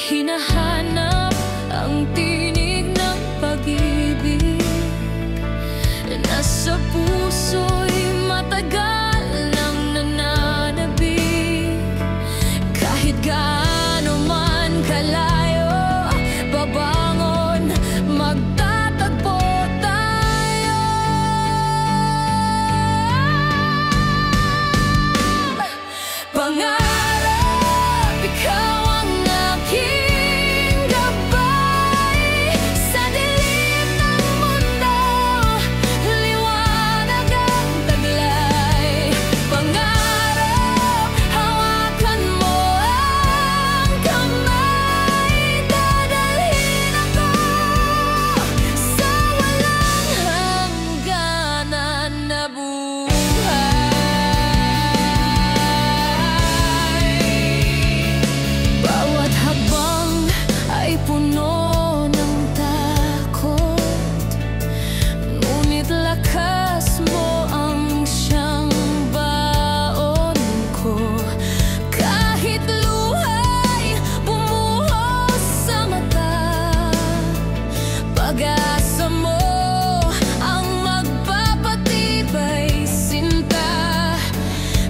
hinahanap ang tinig ng pag-ibig. Nasa puso'y matagal nang nananabik. Kahit gaano man kalayo, babangon, magtatagpo tayo. Pangarap, ikaw ang aking gabay. Sa dilim ng mundo, liwanag ang taglay. Pangarap, hawakan mo ang kamay. Dadalhin ako sa walang hangganan na buhay. Bawat habang ay puno ng takot, ngunit lakas mo ang siyang baon ko. Kahit luha'y bumuhos sa mata, pag-asa mo ang magpapatibay, sinta.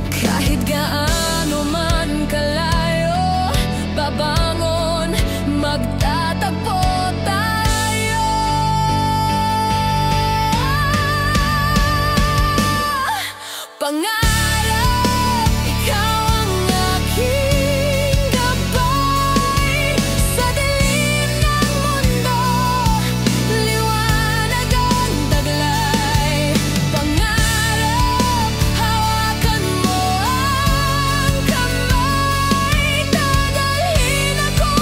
Kahit gaano man kalayo, babangon, magtatagpo tayo. Pangarap, ikaw ang aking gabay. Sa dilim ng mundo, liwanag ang taglay. Pangarap, hawakan mo ang kamay. Dadalhin ako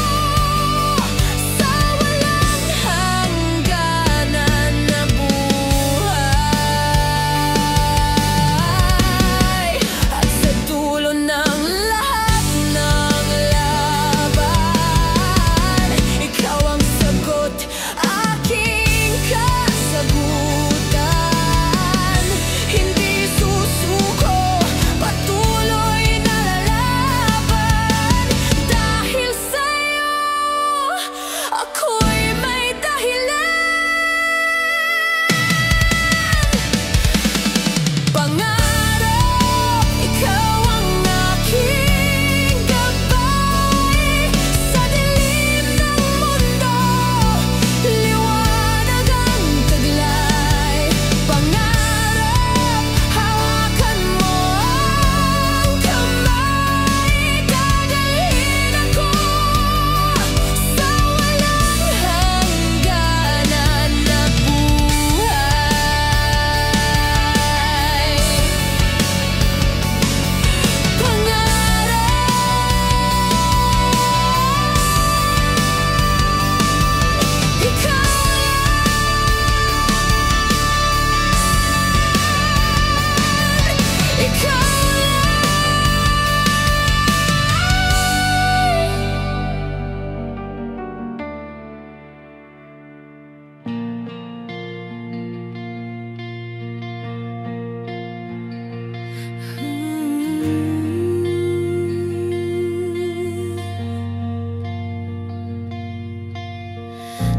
sa walang hangganan na buhay. At sa dulo ng lahat ng laban, ikaw ang sagot, aking kasagutan. Hindi susuko, patuloy na lalaban. Dahil sa'yo, ako'y may dahilan. Pangarap, ikaw ang aking gabay. Sa dilim ng mundo, liwanag ang taglay. Pangarap, hawakan mo ang kamay. Dadalhin ako sa walang hangganan na buhay. Pangarap, ikaw lang, ikaw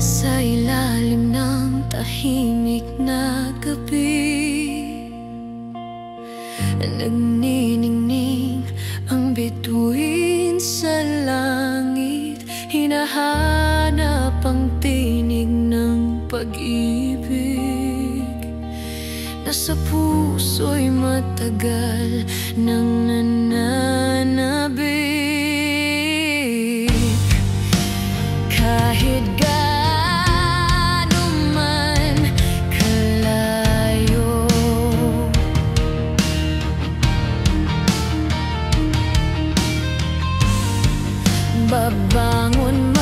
sa ilalim ng tahimik na gabi, nagniningning ang bituin sa langit. Hinahanap ang tinig ng pag-ibig. Nasa puso'y matagal nang nananabik. Kahit gaano man kalayo, babangon